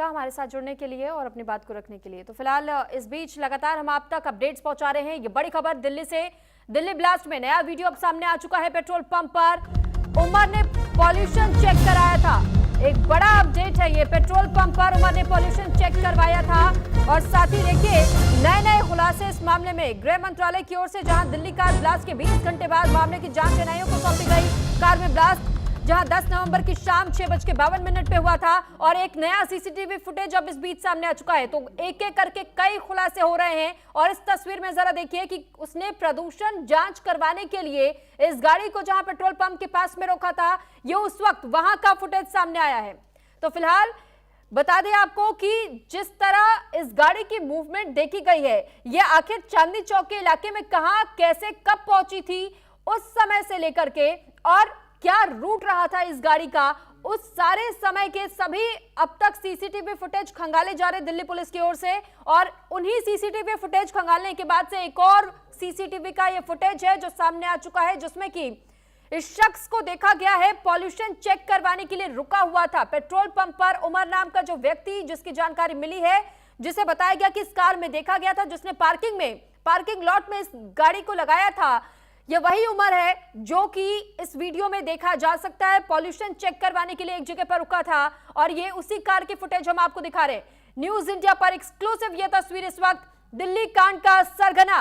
हमारे साथ जुड़ने के लिए और अपनी बात को रखने के लिए। तो फिलहाल इस बीच लगातार हम आप तक अपडेट्स पहुंचा रहे हैं। ये बड़ी खबर दिल्ली से, दिल्ली ब्लास्ट में नया वीडियो अब सामने आ चुका है। पेट्रोल पंप पर उमर ने पॉल्यूशन चेक कराया था। एक बड़ा अपडेट है ये। पेट्रोल पंप पर उमर ने पॉल्यूशन चेक करवाया था और साथ ही देखिए नए खुलासे इस मामले में। गृह मंत्रालय की ओर से जहां दिल्ली कार ब्लास्ट के 20 घंटे बाद मामले की जांच एनआईए को सौंपी गई। कार में ब्लास्ट जहां 10 नवंबर की शाम 6:52 पे हुआ था और एक नया सीसीटीवी फुटेज अब इस बीच सामने आ चुका है। तो एक एक करके कई खुलासे हो रहे हैं और इस तस्वीर में जरा देखिए कि उसने प्रदूषण जांच करवाने के लिए इस गाड़ी को जहां पेट्रोल पंप के पास में रोका था, ये उस वक्त वहां का फुटेज सामने आया है। तो फिलहाल बता दें आपको कि जिस तरह इस गाड़ी की मूवमेंट देखी गई है, ये आखिर चांदनी चौक के इलाके में कहां, कैसे, कब पहुंची थी उस समय से लेकर के और क्या रूट रहा था इस गाड़ी का, उस सारे समय के सभी अब तक सीसीटीवी फुटेज खंगाले जा रहे दिल्ली पुलिस की ओर से। और उन्हीं सीसीटीवी फुटेज खंगालने के बाद से एक और सीसीटीवी का ये फुटेज है जो सामने आ चुका है, जिसमें कि इस शख्स को देखा गया है पॉल्यूशन चेक करवाने के लिए रुका हुआ था पेट्रोल पंप पर। उमर नाम का जो व्यक्ति, जिसकी जानकारी मिली है, जिसे बताया गया कि इस कार में देखा गया था, जिसने पार्किंग लॉट में इस गाड़ी को लगाया था, ये वही उमर है जो कि इस वीडियो में देखा जा सकता है पॉल्यूशन चेक करवाने के लिए एक जगह पर रुका था। और ये उसी कार की फुटेज हम आपको दिखा रहे हैं। न्यूज इंडिया पर एक्सक्लूसिव ये तस्वीर इस वक्त। दिल्ली कांड का सरगना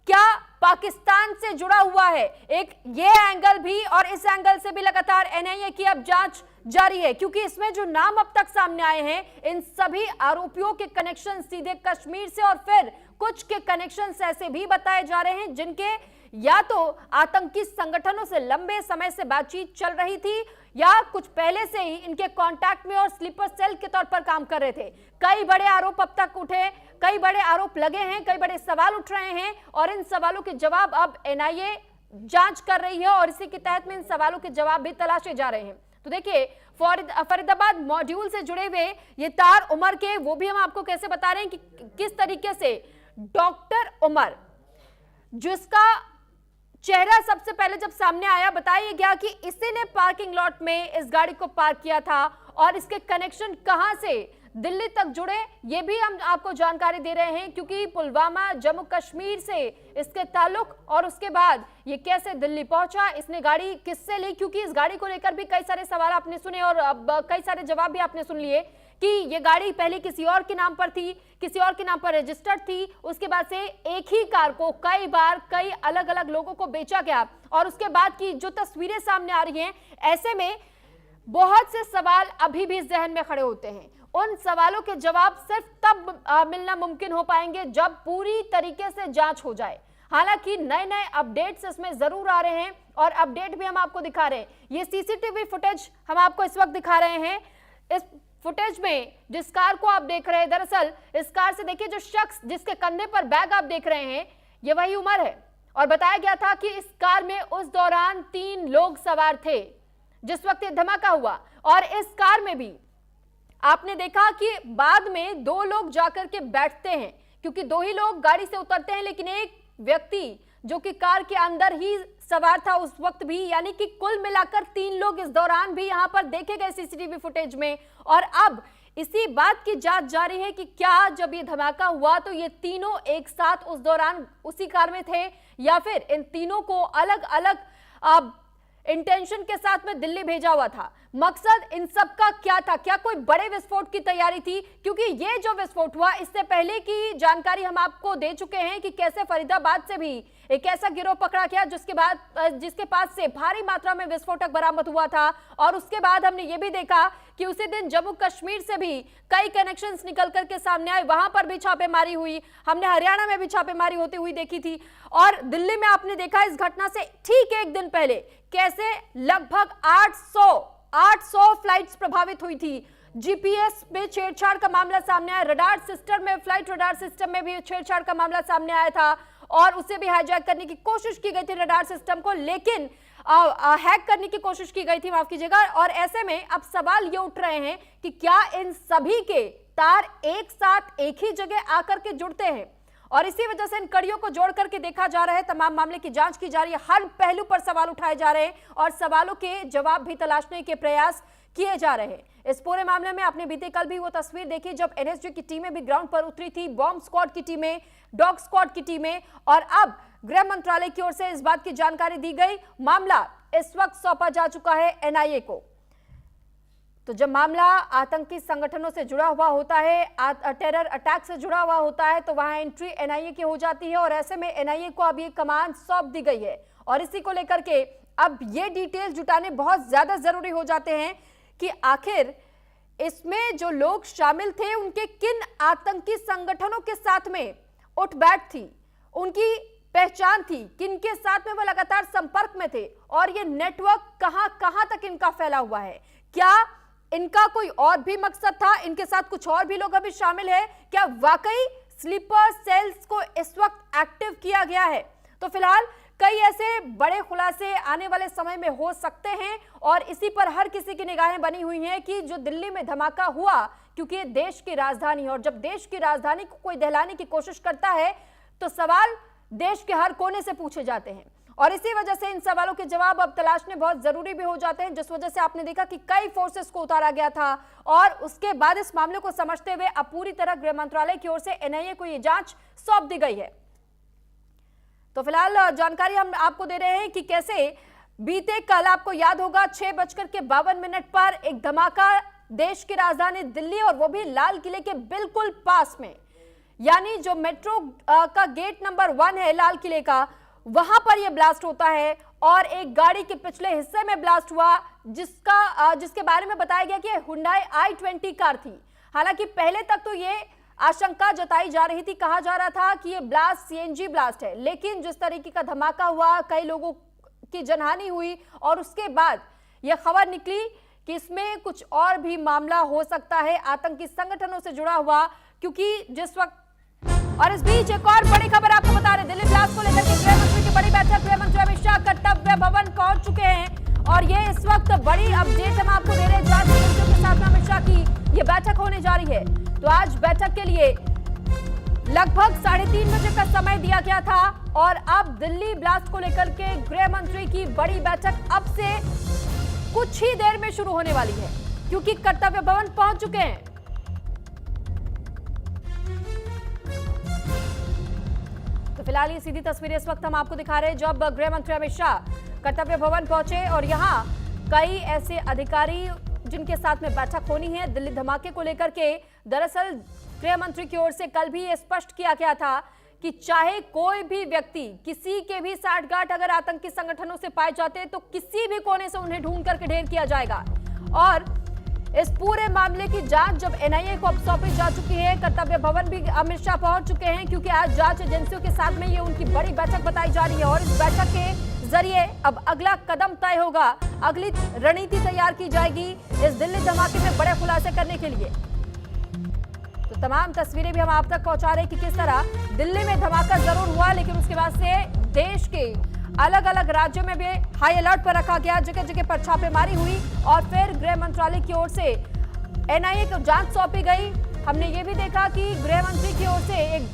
क्या पाकिस्तान से जुड़ा हुआ है, एक ये एंगल भी और इस एंगल से भी लगातार एनआईए की अब जांच जारी है, क्योंकि इसमें जो नाम अब तक सामने आए हैं, इन सभी आरोपियों के कनेक्शन सीधे कश्मीर से और फिर कुछ के कनेक्शंस ऐसे भी बताए जा रहे हैं जिनके या तो आतंकी संगठनों से लंबे समय से बातचीत चल रही थी या कुछ पहले से ही इनके कांटेक्ट में और स्लीपर सेल के तौर पर काम कर रहे थे। कई बड़े आरोप अब तक उठे, कई बड़े आरोप लगे हैं, कई बड़े सवाल उठ रहे हैं और इन सवालों के जवाब अब एनआईए जांच कर रही है और इसी के तहत में इन सवालों के जवाब भी तलाशे जा रहे हैं। तो देखिए फरीदाबाद मॉड्यूल से जुड़े हुए ये तार उमर के, वो भी हम आपको कैसे बता रहे हैं कि किस तरीके से डॉक्टर उमर, जिसका चेहरा सबसे पहले जब सामने आया, बताया गया कि इसी ने पार्किंग लॉट में इस गाड़ी को पार्क किया था और इसके कनेक्शन कहां से दिल्ली तक जुड़े, ये भी हम आपको जानकारी दे रहे हैं, क्योंकि पुलवामा जम्मू कश्मीर से इसके ताल्लुक और उसके बाद ये कैसे दिल्ली पहुंचा, इसने गाड़ी किससे ली, क्योंकि इस गाड़ी को लेकर भी कई सारे सवाल आपने सुने और अब कई सारे जवाब भी आपने सुन लिए कि ये गाड़ी पहले किसी और के नाम पर थी, किसी और के नाम पर रजिस्टर्ड थी, उसके बाद से एक ही कार को कई बार कई अलग अलग लोगों को बेचा गया और उसके बाद की जो तस्वीरें सामने आ रही हैं, ऐसे में बहुत से सवाल अभी भी जहन में खड़े होते हैं। उन सवालों के जवाब सिर्फ तब मिलना मुमकिन हो पाएंगे जब पूरी तरीके से जांच हो जाए। हालांकि नए अपडेट्स इसमें जरूर आ रहे हैं और अपडेट भी हम आपको दिखा रहे हैं। ये सीसीटीवी फुटेज हम आपको इस वक्त दिखा रहे हैं। इस फुटेज में जिस कार को आप देख रहे हैं, दरअसल इस कार से देखिए जो शख्स जिसके कंधे पर बैग आप देख रहे हैं, ये वही उमर है और बताया गया था कि इस कार में उस दौरान 3 लोग सवार थे जिस वक्त ये धमाका हुआ। और इस कार में भी आपने देखा कि बाद में 2 लोग जाकर के बैठते हैं, क्योंकि 2 ही लोग गाड़ी से उतरते हैं, लेकिन एक व्यक्ति जो कि कार के अंदर ही सवार था उस वक्त भी, यानी कि कुल मिलाकर 3 लोग इस दौरान भी यहां पर देखे गए सीसीटीवी फुटेज में। और अब इसी बात की जांच जारी है कि क्या जब ये धमाका हुआ तो ये तीनों एक साथ उस दौरान उसी कार में थे या फिर इन तीनों को अलग अलग इंटेंशन के साथ में दिल्ली भेजा हुआ था। मकसद इन सब का क्या था, क्या कोई बड़े विस्फोट की तैयारी थी, क्योंकि ये जो विस्फोट हुआ इससे पहले की जानकारी हम आपको दे चुके हैं कि कैसे फरीदाबाद से भी एक ऐसा गिरोह पकड़ा गया जिसके पास से भारी मात्रा में विस्फोटक बरामद हुआ था। और उसके बाद हमने ये भी देखा कि उसी दिन जम्मू कश्मीर से भी कई कनेक्शंस निकल करके सामने आए, वहां पर भी छापेमारी हुई, हमने हरियाणा में भी छापेमारी होती हुई देखी थी और दिल्ली में आपने देखा इस घटना से ठीक एक दिन पहले कैसे लगभग 800 फ्लाइट्स प्रभावित हुई थी। जीपीएस में छेड़छाड़ का मामला सामने आया, रडार सिस्टम में, फ्लाइट रडार सिस्टम में भी छेड़छाड़ का मामला सामने आया था और उसे भी हाईजैक करने की कोशिश की गई थी रडार सिस्टम को, लेकिन हैक करने की कोशिश की गई थी, माफ कीजिएगा। और ऐसे में अब सवाल ये उठ रहे हैं कि क्या इन सभी के तार एक साथ एक ही जगह आकर के जुड़ते हैं और इसी वजह से इन कड़ियों को जोड़ करके देखा जा रहा है, तमाम मामले की जांच की जा रही है, हर पहलू पर सवाल उठाए जा रहे हैं और सवालों के जवाब भी तलाशने के प्रयास किए जा रहे हैं। इस पूरे मामले में आपने बीते कल भी वो तस्वीर देखी जब एनएसजी की टीमें भी ग्राउंड पर उतरी थी, बॉम्ब स्क्वाड की टीमें, डॉग स्क्वाड की टीमें, और अब गृह मंत्रालय की ओर से इस बात की जानकारी दी गई। मामला इस वक्त सौंपा जा चुका है एनआईए को। तो जब मामला आतंकी संगठनों से जुड़ा हुआ होता है, टेरर अटैक से जुड़ा हुआ होता है, तो वहां एंट्री एनआईए की हो जाती है और ऐसे में एनआईए को अब ये कमान सौंप दी गई है। और इसी को लेकर के अब ये डिटेल्स जुटाने बहुत ज्यादा जरूरी हो जाते हैं कि आखिर इसमें जो लोग शामिल थे उनके किन आतंकी संगठनों के साथ में उठबैठ थी, उनकी पहचान थी, किनके साथ में वो लगातार संपर्क में थे, और ये नेटवर्क कहां कहां तक इनका फैला हुआ है। क्या इनका कोई और भी मकसद था, इनके साथ कुछ और भी लोग अभी शामिल है, क्या वाकई स्लीपर सेल्स को इस वक्त एक्टिव किया गया है? तो फिलहाल कई ऐसे बड़े खुलासे आने वाले समय में हो सकते हैं और इसी पर हर किसी की निगाहें बनी हुई हैं कि जो दिल्ली में धमाका हुआ, क्योंकि ये देश की राजधानी है और जब देश की राजधानी को कोई दहलाने की कोशिश करता है तो सवाल देश के हर कोने से पूछे जाते हैं और इसी वजह से इन सवालों के जवाब अब तलाशने बहुत जरूरी भी हो जाते हैं, जिस वजह से आपने देखा कि कई फोर्सेस को उतारा गया था और उसके बाद इस मामले को समझते हुए अब पूरी तरह गृह मंत्रालय की ओर से एनआईए को यह जांच सौंप दी गई है। तो फिलहाल जानकारी हम आपको दे रहे हैं कि कैसे बीते कल, आपको याद होगा, 6:52 पर एक धमाका देश की राजधानी दिल्ली और वो भी लाल किले के बिल्कुल पास में, यानी जो मेट्रो का गेट नंबर 1 है लाल किले का, वहां पर यह ब्लास्ट होता है और एक गाड़ी के पिछले हिस्से में ब्लास्ट हुआ जिसके बारे में बताया गया कि हुंडई i20 कार थी। हालांकि पहले तक तो ये आशंका जताई जा रही थी, कहा जा रहा था कि ये ब्लास्ट सीएनजी ब्लास्ट है, लेकिन जिस तरीके का धमाका हुआ, कई लोगों की जनहानि हुई और उसके बाद यह खबर निकली कि इसमें कुछ और भी मामला हो सकता है आतंकी संगठनों से जुड़ा हुआ, क्योंकि जिस वक्त, और इस बीच एक और बड़ी खबर आपको बता रहे, दिल्ली ब्लास्ट को लेकर के गृह मंत्री की बड़ी बैठक, गृह मंत्री अमित शाह कर्तव्य भवन पहुंच चुके हैं और ये इस वक्त बड़ी अपडेट हम आपको दे रहे हैं। जांच एजेंसियों के साथ में अमित शाह की ये बैठक होने जा रही है। तो आज बैठक के लिए लगभग 3:30 बजे का समय दिया गया था और अब दिल्ली ब्लास्ट को लेकर के गृह मंत्री की बड़ी बैठक अब से कुछ ही देर में शुरू होने वाली है, क्योंकि कर्तव्य भवन पहुंच चुके हैं। तो फिलहाल ये सीधी तस्वीरें इस वक्त हम आपको दिखा रहे हैं जब गृह मंत्री अमित शाह कर्तव्य भवन पहुंचे और यहां कई ऐसे अधिकारी जिनके साथ में बैठक होनी है दिल्ली धमाके को लेकर के। दरअसल गृह मंत्री की ओर से कल भी यह स्पष्ट किया गया था कि चाहे कोई भी व्यक्ति, किसी के भी साठगांठ अगर आतंकी संगठनों से पाए जाते हैं तो किसी भी कोने से उन्हें ढूंढ करके ढेर किया जाएगा। और इस पूरे मामले की जांच जब एनआईए को अब सौंपी जा चुकी है, कर्तव्य भवन भी अमित शाह पहुंच चुके हैं, क्योंकि आज जांच एजेंसियों के साथ में ये उनकी बड़ी बैठक बताई जा रही है और इस बैठक के जरिए अब अगला कदम तय होगा, अगली रणनीति तैयार की जाएगी इस दिल्ली धमाके में बड़े खुलासे करने के लिए। तो तमाम तस्वीरें भी हम आप तक पहुंचा रहे हैं कि किस तरह दिल्ली में धमाका जरूर हुआ, लेकिन उसके बाद से देश के अलग अलग राज्यों में भी हाई अलर्ट पर रखा गया, जगह जगह पर छापेमारी हुई और फिर गृह मंत्रालय की ओर से एनआईए को जांच सौंपी गई। हमने ये भी देखा कि गृह मंत्री की ओर से एक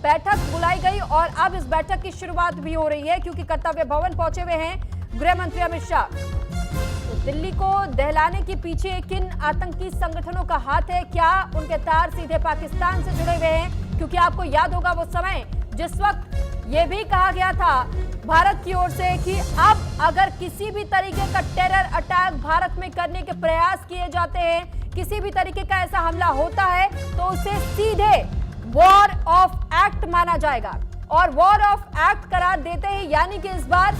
बैठक बुलाई गई और अब इस बैठक की शुरुआत भी हो रही है, क्योंकि कर्तव्य भवन पहुंचे हुए हैं गृह मंत्री अमित शाह। तो दिल्ली को दहलाने के पीछे किन आतंकी संगठनों का हाथ है, क्या उनके तार सीधे पाकिस्तान से जुड़े हुए हैं? क्योंकि आपको याद होगा वो समय जिस वक्त ये भी कहा गया था भारत की ओर से कि अब अगर किसी भी तरीके का टेरर अटैक भारत में करने के प्रयास किए जाते हैं, किसी भी तरीके का ऐसा हमला होता है तो उसे सीधे वॉर ऑफ एक्ट माना जाएगा और वॉर ऑफ एक्ट करार देते हैं, यानी कि इस बार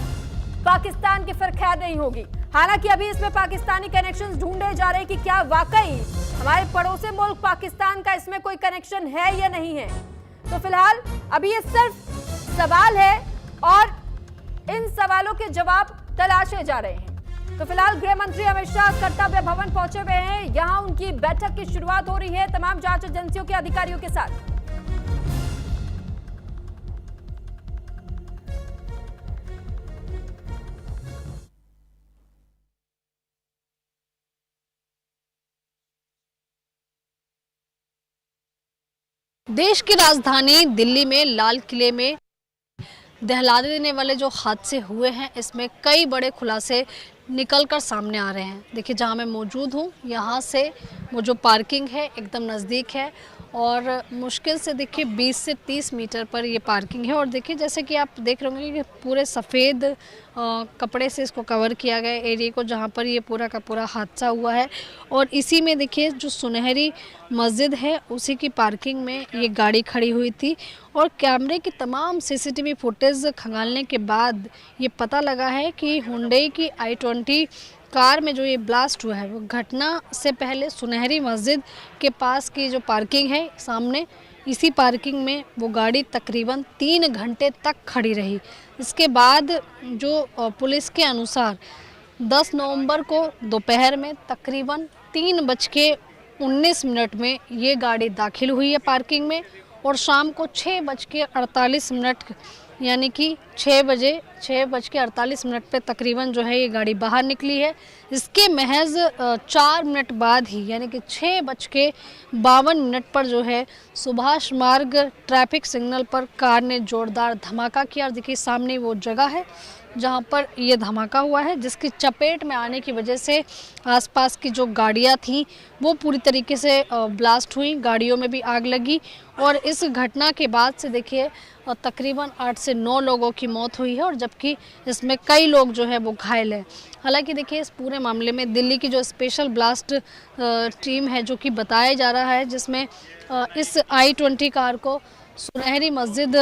पाकिस्तान की फिर खैर नहीं होगी। हालांकि अभी इसमें पाकिस्तानी कनेक्शंस ढूंढे जा रहे हैं कि क्या वाकई हमारे पड़ोसी मुल्क पाकिस्तान का इसमें कोई कनेक्शन है या नहीं है। तो फिलहाल अभी ये सिर्फ सवाल है और इन सवालों के जवाब तलाशे जा रहे हैं। तो फिलहाल गृह मंत्री अमित शाह कर्तव्य भवन पहुंचे हुए हैं, यहां उनकी बैठक की शुरुआत हो रही है तमाम जांच एजेंसियों के अधिकारियों के साथ। देश की राजधानी दिल्ली में लाल किले में दहला देने वाले जो हादसे हुए हैं, इसमें कई बड़े खुलासे निकलकर सामने आ रहे हैं। देखिए जहाँ मैं मौजूद हूँ यहाँ से वो जो पार्किंग है एकदम नज़दीक है और मुश्किल से देखिए 20 से 30 मीटर पर ये पार्किंग है। और देखिए जैसे कि आप देख रहे होंगे कि पूरे सफ़ेद कपड़े से इसको कवर किया गया एरिया को जहाँ पर ये पूरा का पूरा हादसा हुआ है। और इसी में देखिए जो सुनहरी मस्जिद है उसी की पार्किंग में ये गाड़ी खड़ी हुई थी। और कैमरे की तमाम सीसीटीवी फुटेज खंगालने के बाद ये पता लगा है कि हुंडई की i20 कार में जो ये ब्लास्ट हुआ है वो घटना से पहले सुनहरी मस्जिद के पास की जो पार्किंग है सामने, इसी पार्किंग में वो गाड़ी तकरीबन 3 घंटे तक खड़ी रही। इसके बाद जो पुलिस के अनुसार 10 नवंबर को दोपहर में तकरीबन 3:19 में ये गाड़ी दाखिल हुई है पार्किंग में और शाम को 6:48 यानी कि 6:48 पे तकरीबन जो है ये गाड़ी बाहर निकली है। इसके महज 4 मिनट बाद ही यानी कि 6:52 पर जो है सुभाष मार्ग ट्रैफिक सिग्नल पर कार ने जोरदार धमाका किया। और देखिए सामने वो जगह है जहां पर ये धमाका हुआ है, जिसकी चपेट में आने की वजह से आसपास की जो गाड़ियां थीं वो पूरी तरीके से ब्लास्ट हुई, गाड़ियों में भी आग लगी। और इस घटना के बाद से देखिए तकरीबन 8 से 9 लोगों की मौत हुई है और जबकि इसमें कई लोग जो है वो घायल हैं। हालांकि देखिए इस पूरे मामले में दिल्ली की जो स्पेशल ब्लास्ट टीम है जो कि बताया जा रहा है, जिसमें इस i20 कार को सुनहरी मस्जिद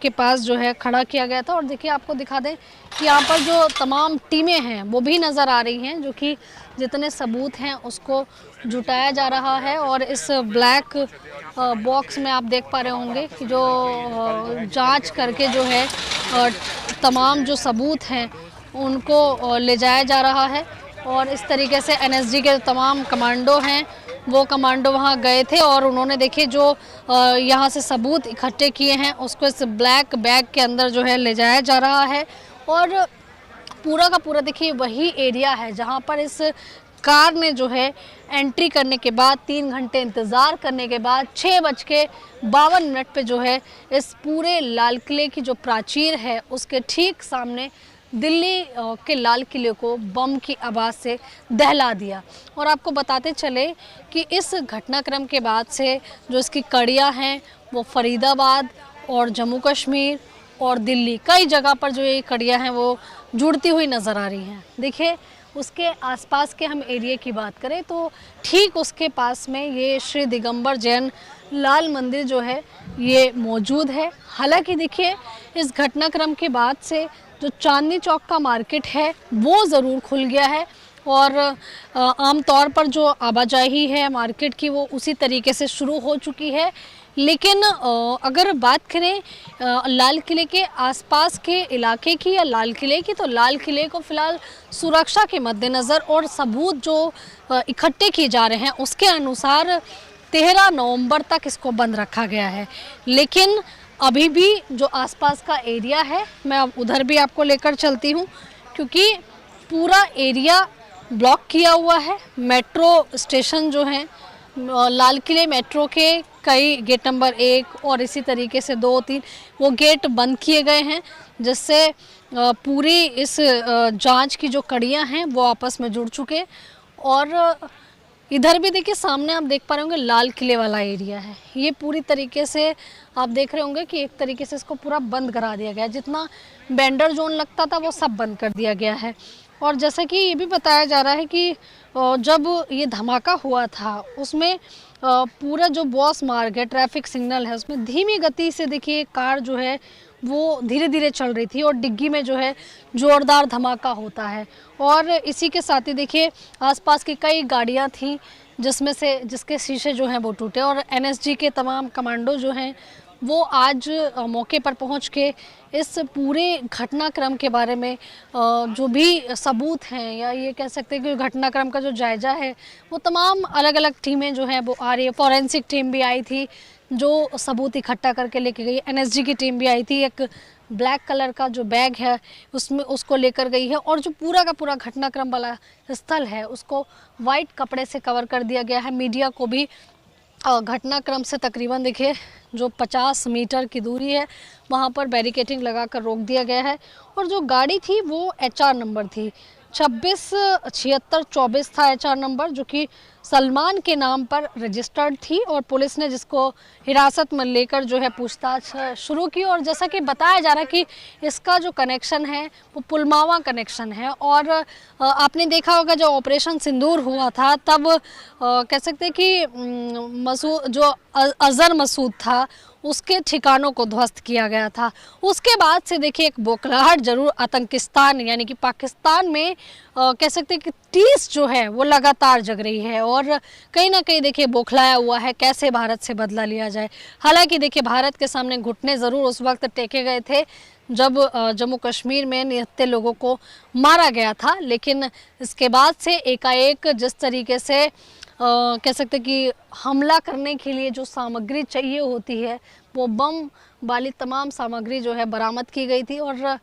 के पास जो है खड़ा किया गया था। और देखिए आपको दिखा दें कि यहाँ पर जो तमाम टीमें हैं वो भी नज़र आ रही हैं, जो कि जितने सबूत हैं उसको जुटाया जा रहा है। और इस ब्लैक बॉक्स में आप देख पा रहे होंगे कि जो जांच करके जो है तमाम जो सबूत हैं उनको ले जाया जा रहा है। और इस तरीके से NSG के तमाम कमांडो हैं वो कमांडो वहाँ गए थे और उन्होंने देखिए जो यहाँ से सबूत इकट्ठे किए हैं उसको इस ब्लैक बैग के अंदर जो है ले जाया जा रहा है। और पूरा का पूरा देखिए वही एरिया है जहाँ पर इस कार ने जो है एंट्री करने के बाद 3 घंटे इंतज़ार करने के बाद 6:52 पे जो है इस पूरे लाल किले की जो प्राचीर है उसके ठीक सामने दिल्ली के लाल किले को बम की आवाज़ से दहला दिया। और आपको बताते चले कि इस घटनाक्रम के बाद से जो इसकी कड़ियाँ हैं वो फरीदाबाद और जम्मू कश्मीर और दिल्ली कई जगह पर जो ये कड़ियाँ हैं वो जुड़ती हुई नज़र आ रही हैं। देखिए उसके आसपास के हम एरिया की बात करें तो ठीक उसके पास में ये श्री दिगंबर जैन लाल मंदिर जो है ये मौजूद है। हालांकि देखिए इस घटनाक्रम के बाद से जो चांदनी चौक का मार्केट है वो ज़रूर खुल गया है और आम तौर पर जो आवाजाही है मार्केट की वो उसी तरीके से शुरू हो चुकी है। लेकिन अगर बात करें लाल किले के आसपास के इलाके की या लाल किले की, तो लाल किले को फ़िलहाल सुरक्षा के मद्देनज़र और सबूत जो इकट्ठे किए जा रहे हैं उसके अनुसार 13 नवंबर तक इसको बंद रखा गया है। लेकिन अभी भी जो आसपास का एरिया है मैं अब उधर भी आपको लेकर चलती हूँ, क्योंकि पूरा एरिया ब्लॉक किया हुआ है। मेट्रो स्टेशन जो हैं लाल किले मेट्रो के कई गेट नंबर 1 और इसी तरीके से 2, 3 वो गेट बंद किए गए हैं, जिससे पूरी इस जांच की जो कड़ियाँ हैं वो आपस में जुड़ चुके। और इधर भी देखिए सामने आप देख पा रहे होंगे लाल किले वाला एरिया है, ये पूरी तरीके से आप देख रहे होंगे कि एक तरीके से इसको पूरा बंद करा दिया गया है। जितना वेंडर जोन लगता था वो सब बंद कर दिया गया है। और जैसा कि ये भी बताया जा रहा है कि जब ये धमाका हुआ था उसमें पूरा जो बॉस मार्ग है ट्रैफिक सिग्नल है उसमें धीमी गति से देखिए कार जो है वो धीरे धीरे चल रही थी और डिग्गी में जो है ज़ोरदार धमाका होता है। और इसी के साथ ही देखिए आसपास की कई गाड़ियां थीं जिसके शीशे जो हैं वो टूटे। और NSG के तमाम कमांडो जो हैं वो आज मौके पर पहुंच के इस पूरे घटनाक्रम के बारे में जो भी सबूत हैं या ये कह सकते हैं कि घटनाक्रम का जो जायज़ा है वो तमाम अलग अलग टीमें जो हैं वो आ रही है। फॉरेंसिक टीम भी आई थी जो सबूत इकट्ठा करके लेके गई, NSG की टीम भी आई थी, एक ब्लैक कलर का जो बैग है उसमें उसको लेकर गई है। और जो पूरा का पूरा घटनाक्रम वाला स्थल है उसको वाइट कपड़े से कवर कर दिया गया है। मीडिया को भी घटनाक्रम से तकरीबन देखिए जो 50 मीटर की दूरी है वहाँ पर बैरिकेटिंग लगाकर रोक दिया गया है। और जो गाड़ी थी वो HR नंबर थी, 267624 था HR नंबर, जो कि सलमान के नाम पर रजिस्टर्ड थी। और पुलिस ने जिसको हिरासत में लेकर जो है पूछताछ शुरू की। और जैसा कि बताया जा रहा है कि इसका जो कनेक्शन है वो पुलवामा कनेक्शन है। और आपने देखा होगा जब ऑपरेशन सिंदूर हुआ था तब कह सकते हैं कि मसूद जो अजहर मसूद था उसके ठिकानों को ध्वस्त किया गया था। उसके बाद से देखिए एक बौखलाहट जरूर आतंकिस्तान यानी कि पाकिस्तान में कह सकते हैं कि टीस जो है वो लगातार जग रही है। और कहीं ना कहीं देखिए बौखलाया हुआ है कैसे भारत से बदला लिया जाए। हालांकि देखिए भारत के सामने घुटने ज़रूर उस वक्त टेके गए थे जब जम्मू कश्मीर में निहत्थे लोगों को मारा गया था, लेकिन इसके बाद से एकाएक जिस तरीके से कह सकते कि हमला करने के लिए जो सामग्री चाहिए होती है वो बम वाली तमाम सामग्री जो है बरामद की गई थी। और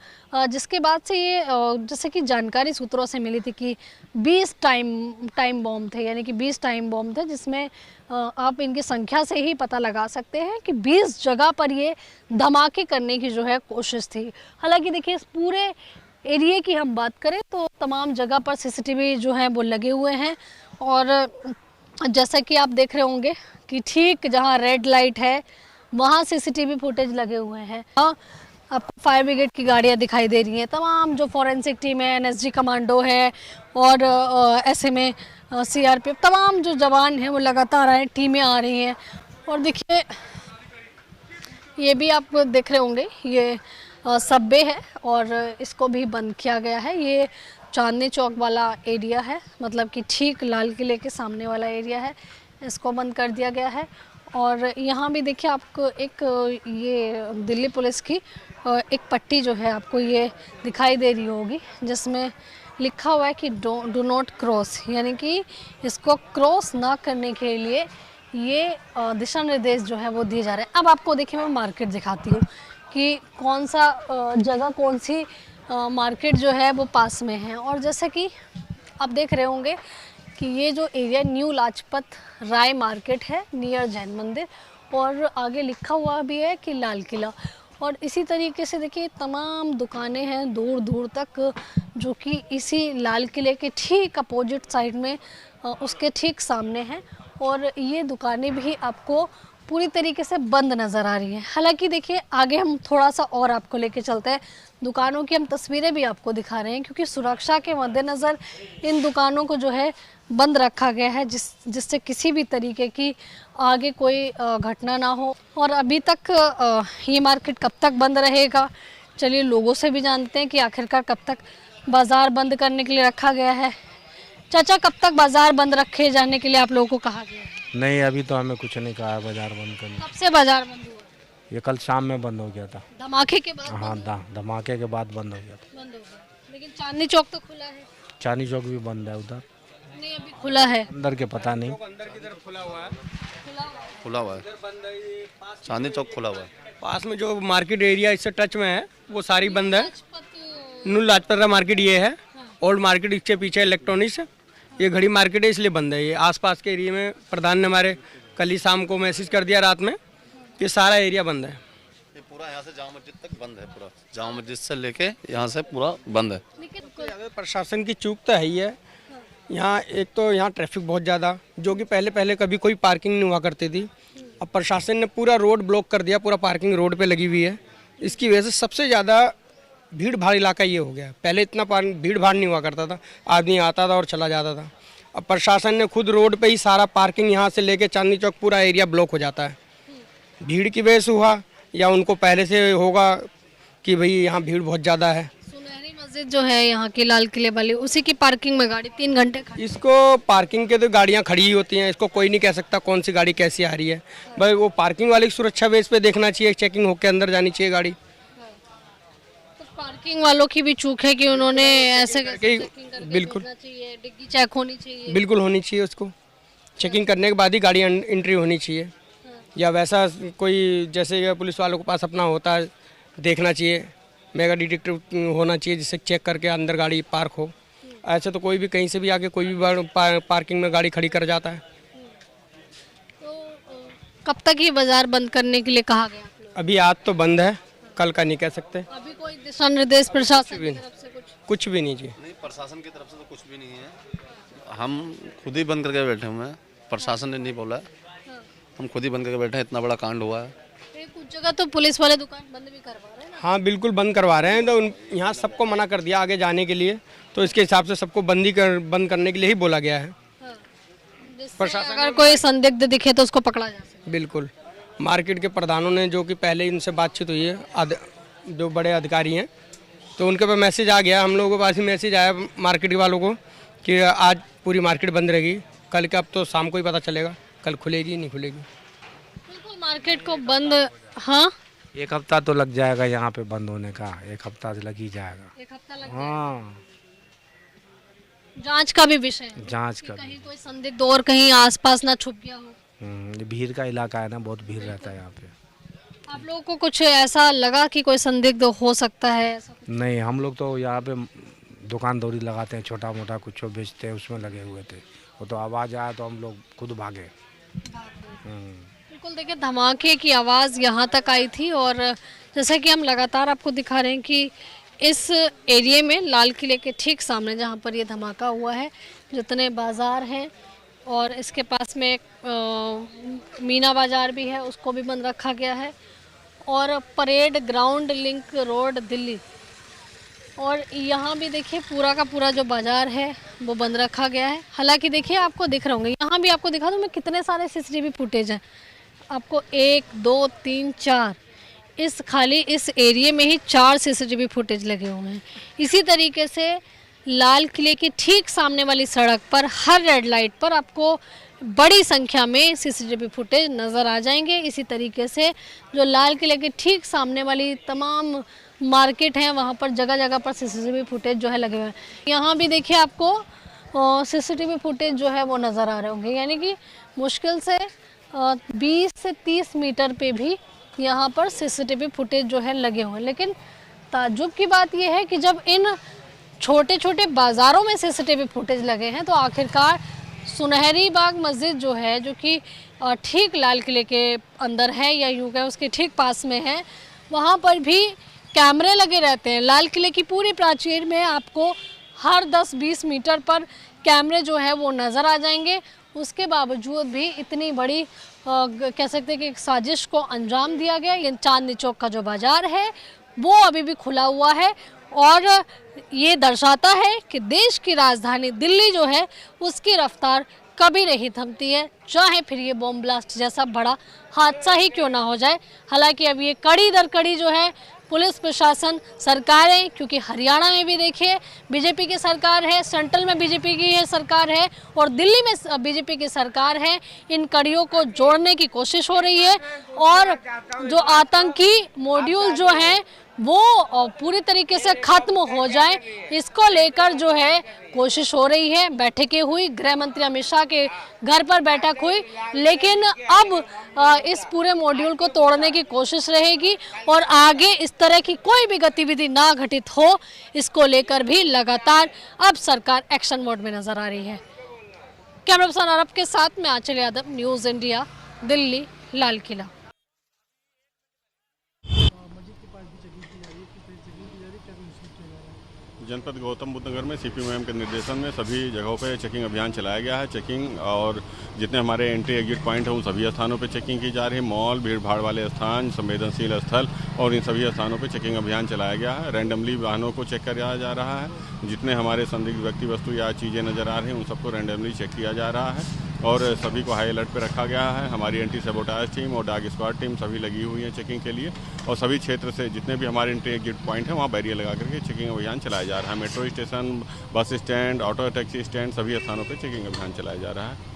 जिसके बाद से ये जैसे कि जानकारी सूत्रों से मिली थी कि 20 टाइम बॉम्ब थे, यानी कि 20 टाइम बॉम्ब थे, जिसमें आप इनकी संख्या से ही पता लगा सकते हैं कि 20 जगह पर ये धमाके करने की जो है कोशिश थी। हालांकि देखिए इस पूरे एरिया की हम बात करें तो तमाम जगह पर CCTV जो है वो लगे हुए हैं। और जैसा कि आप देख रहे होंगे कि ठीक जहां रेड लाइट है वहां CCTV फुटेज लगे हुए हैं। हाँ, आपको फायर ब्रिगेड की गाड़ियां दिखाई दे रही हैं, तमाम जो फॉरेंसिक टीम है, NSG कमांडो है और SMA CRPF तमाम जो जवान हैं वो लगातार आए, टीमें आ रही हैं। और देखिए ये भी आप देख रहे होंगे ये सबवे है और इसको भी बंद किया गया है। ये चांदनी चौक वाला एरिया है, मतलब कि ठीक लाल किले के सामने वाला एरिया है, इसको बंद कर दिया गया है। और यहाँ भी देखिए आपको एक ये दिल्ली पुलिस की एक पट्टी जो है आपको ये दिखाई दे रही होगी जिसमें लिखा हुआ है कि डू नॉट क्रॉस, यानी कि इसको क्रॉस ना करने के लिए ये दिशा निर्देश जो है वो दिए जा रहे हैं। अब आपको देखिए मैं मार्केट दिखाती हूँ कि कौन सा जगह कौन सी मार्केट जो है वो पास में है। और जैसे कि आप देख रहे होंगे कि ये जो area new Lajpat Rai market है नियर जैन मंदिर, और आगे लिखा हुआ भी है कि लाल किला। और इसी तरीके से देखिए तमाम दुकानें हैं दूर दूर तक जो कि इसी लाल किले के ठीक अपोजिट साइड में उसके ठीक सामने हैं। और ये दुकानें भी आपको पूरी तरीके से बंद नज़र आ रही हैं। हालांकि देखिए आगे हम थोड़ा सा और आपको लेके चलते हैं, दुकानों की हम तस्वीरें भी आपको दिखा रहे हैं क्योंकि सुरक्षा के मद्देनज़र इन दुकानों को जो है बंद रखा गया है जिससे किसी भी तरीके की आगे कोई घटना ना हो। और अभी तक ये मार्केट कब तक बंद रहेगा, चलिए लोगों से भी जानते हैं कि आखिरकार कब तक बाज़ार बंद करने के लिए रखा गया है। चाचा, कब तक बाज़ार बंद रखे जाने के लिए आप लोगों को कहा गया है? नहीं, अभी तो हमें कुछ नहीं कहा है बाजार बंद करने। कब से बाज़ार बंद हुआ? ये कल शाम में बंद हो गया था। धमाके के बाद? हाँ, धमाके के बाद बंद हो गया था। बंद हो गया, लेकिन चांदनी चौक तो खुला है। चांदनी चौक भी बंद है, उधर नहीं अभी खुला है। अंदर के पता नहीं। अंदर की तरफ खुला हुआ है, खुला हुआ है, चांदनी चौक खुला हुआ है। पास में जो मार्केट एरिया इससे टच में है वो सारी बंद है। न्यू लाजपत राय मार्केट ये है, ओल्ड मार्केट इसके पीछे इलेक्ट्रॉनिक्स है, ये घड़ी मार्केट है इसलिए बंद है। ये आसपास के एरिया में प्रधान ने हमारे कल ही शाम को मैसेज कर दिया रात में कि सारा एरिया बंद है। ये पूरा यहाँ से जामा मस्जिद तक बंद है, पूरा जामा मस्जिद से लेके यहाँ से पूरा बंद है। प्रशासन की चूक तो है ही है यहाँ। एक तो यहाँ ट्रैफिक बहुत ज़्यादा, जो कि पहले कभी कोई पार्किंग नहीं हुआ करती थी। अब प्रशासन ने पूरा रोड ब्लॉक कर दिया, पूरा पार्किंग रोड पे लगी हुई है। इसकी वजह से सबसे ज़्यादा भीड़ भाड़ इलाका ये हो गया। पहले इतना भीड़ भाड़ नहीं हुआ करता था, आदमी आता था और चला जाता था। अब प्रशासन ने खुद रोड पे ही सारा पार्किंग यहाँ से लेके चांदनी चौक पूरा एरिया ब्लॉक हो जाता है। भीड़ की वजह से हुआ या उनको पहले से होगा कि भाई यहाँ भीड़ बहुत ज़्यादा है। सुनहरी मस्जिद जो है यहाँ की लाल किले वाली, उसी की पार्किंग में गाड़ी 3 घंटे खड़ी। इसको पार्किंग के तो गाड़ियाँ खड़ी ही होती हैं, इसको कोई नहीं कह सकता कौन सी गाड़ी कैसी आ रही है। भाई वो पार्किंग वाले की सुरक्षा बेस पे देखना चाहिए, चेकिंग होकर अंदर जानी चाहिए गाड़ी। पार्किंग वालों की भी चूक है कि उन्होंने ऐसे बिल्कुल डिग्गी चेक होनी चाहिए, बिल्कुल होनी चाहिए। उसको चेकिंग करने के बाद ही गाड़ी एंट्री होनी चाहिए। या वैसा कोई जैसे पुलिस वालों के पास अपना होता है देखना चाहिए, मेगा डिटेक्टर होना चाहिए जिससे चेक करके अंदर गाड़ी पार्क हो। ऐसे तो कोई भी कहीं से भी आके कोई भी पार्किंग में गाड़ी खड़ी कर जाता है। तो कब तक ये बाजार बंद करने के लिए कहा गया? अभी आज तो बंद है, कल का नहीं कह सकते। अभी कोई दिशा निर्देश प्रशासन की तरफ से कुछ? कुछ भी नहीं जी। नहीं, प्रशासन की तरफ से तो कुछ भी नहीं है। हम खुद ही बंद करके बैठे हुए हैं, प्रशासन ने नहीं बोला है। हम खुद ही बंद करके बैठे हैं, इतना बड़ा कांड हुआ है। कुछ जगह तो पुलिस वाले दुकान बंद भी करवा रहे हैं ना। हाँ बिल्कुल बंद करवा रहे हैं। तो यहाँ सबको मना कर दिया आगे जाने के लिए, तो इसके हिसाब से सबको बंद करने के लिए ही बोला गया है। प्रशासन अगर कोई संदिग्ध दिखे तो उसको पकड़ा जा सकता बिल्कुल। मार्केट के प्रधानों ने, जो कि पहले इनसे बातचीत हुई है, जो बड़े अधिकारी हैं, तो उनके पास मैसेज आ गया, हम लोगों के पास ही मैसेज आया मार्केट के वालों को कि आज पूरी मार्केट बंद रहेगी। कल का अब तो शाम को ही पता चलेगा, कल खुलेगी नहीं खुलेगी। बिल्कुल मार्केट को बंद। हाँ, 1 हफ्ता तो लग जाएगा यहाँ पे बंद होने का, 1 हफ्ता तो लग ही जाएगा। 1 हफ्ता लग हाँ, जांच का भी विषय है जांच कि का कहीं कोई संदिग्ध और कहीं आसपास ना छुप गया हो। ये भीड़ का इलाका है ना, बहुत भीड़ रहता है यहाँ पे। आप लोगों को कुछ ऐसा लगा कि कोई संदिग्ध हो सकता है ऐसा? नहीं, हम लोग तो यहाँ पे दुकान दौरी लगाते हैं, छोटा मोटा कुछ बेचते हैं, उसमें लगे हुए थे। वो तो आवाज़ आया तो हम लोग खुद भागे। बिल्कुल, देखिए धमाके की आवाज़ यहाँ तक आई थी और जैसा कि हम लगातार आपको दिखा रहे हैं कि इस एरिया में लाल किले के ठीक सामने जहाँ पर ये धमाका हुआ है, जितने बाज़ार हैं और इसके पास में एक मीना बाज़ार भी है, उसको भी बंद रखा गया है। और parade ground link road Delhi, और यहाँ भी देखिए पूरा का पूरा जो बाज़ार है वो बंद रखा गया है। हालांकि देखिए आपको दिख रहे होंगे, यहाँ भी आपको दिखा दूँ मैं कितने सारे सीसीटीवी फुटेज हैं। आपको 1 2 3 4 इस खाली इस एरिया में ही 4 सीसीटीवी फुटेज लगे हुए हैं। इसी तरीके से लाल किले की ठीक सामने वाली सड़क पर हर रेड लाइट पर आपको बड़ी संख्या में सीसीटीवी फुटेज नज़र आ जाएंगे। इसी तरीके से जो लाल किले के ठीक सामने वाली तमाम मार्केट हैं वहाँ पर जगह जगह पर सीसीटीवी फुटेज जो है लगे हुए हैं। यहाँ भी देखिए आपको सीसीटीवी फुटेज जो है वो नज़र आ रहे होंगे, यानी कि मुश्किल से 20 से 30 मीटर पे भी यहाँ पर सीसीटीवी फुटेज जो है लगे हुए हैं। लेकिन ताज्जुब की बात यह है कि जब इन छोटे छोटे बाज़ारों में सीसीटीवी फुटेज लगे हैं तो आखिरकार सुनहरी बाग मस्जिद जो है, जो कि ठीक लाल किले के अंदर है या यूँ कहें उसके ठीक पास में है, वहाँ पर भी कैमरे लगे रहते हैं। लाल किले की पूरी प्राचीर में आपको हर 10-20 मीटर पर कैमरे जो है वो नज़र आ जाएंगे। उसके बावजूद भी इतनी बड़ी कह सकते हैं कि एक साजिश को अंजाम दिया गया। ये चांदनी चौक का जो बाज़ार है वो अभी भी खुला हुआ है और ये दर्शाता है कि देश की राजधानी दिल्ली जो है उसकी रफ्तार कभी नहीं थमती है, चाहे फिर ये बॉम्ब ब्लास्ट जैसा बड़ा हादसा ही क्यों ना हो जाए। हालांकि अब ये कड़ी दर कड़ी जो है पुलिस प्रशासन, सरकारें, क्योंकि हरियाणा में भी देखिए बीजेपी की सरकार है, सेंट्रल में बीजेपी की है सरकार है और दिल्ली में बीजेपी की सरकार है, इन कड़ियों को जोड़ने की कोशिश हो रही है और जो आतंकी मॉड्यूल जो हैं वो पूरी तरीके से खत्म हो जाए, इसको लेकर जो है कोशिश हो रही है। बैठकें हुई, गृह मंत्री अमित शाह के घर पर बैठक हुई, लेकिन अब इस पूरे मॉड्यूल को तोड़ने की कोशिश रहेगी और आगे इस तरह की कोई भी गतिविधि ना घटित हो, इसको लेकर भी लगातार अब सरकार एक्शन मोड में नजर आ रही है। कैमरा पर्सन अरब के साथ में आंचल यादव, न्यूज़ इंडिया, दिल्ली, लाल किला। जनपद गौतम बुद्ध नगर में सीपीएम के निर्देशन में सभी जगहों पे चेकिंग अभियान चलाया गया है। चेकिंग और जितने हमारे एंट्री एग्जिट पॉइंट है उन सभी स्थानों पे चेकिंग की जा रही है। मॉल, भीड़ भाड़ वाले स्थान, संवेदनशील स्थल और इन सभी स्थानों पे चेकिंग अभियान चलाया गया है। रैंडमली वाहनों को चेक किया जा रहा है। जितने हमारे संदिग्ध व्यक्ति वस्तु या चीज़ें नज़र आ रही हैं उन सबको रैंडमली चेक किया जा रहा है और सभी को हाई अलर्ट पर रखा गया है। हमारी एंटी सबोटाज टीम और डॉग स्क्वाड टीम सभी लगी हुई है चेकिंग के लिए और सभी क्षेत्र से जितने भी हमारे एंट्री एग्जिट पॉइंट है वहाँ बैरियर लगा करके चेकिंग अभियान चलाया जा रहा है। Metro station, bus stand, auto taxi stand सभी स्थानों पर चेकिंग अभियान चलाया जा रहा है।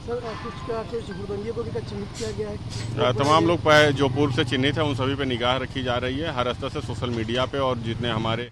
सर कुछ हुड़दंगियों को चिन्हित किया गया है। तमाम लोग जो पूर्व से चिन्हित है उन सभी पे निगाह रखी जा रही है। हर स्तर से सोशल मीडिया पे और जितने हमारे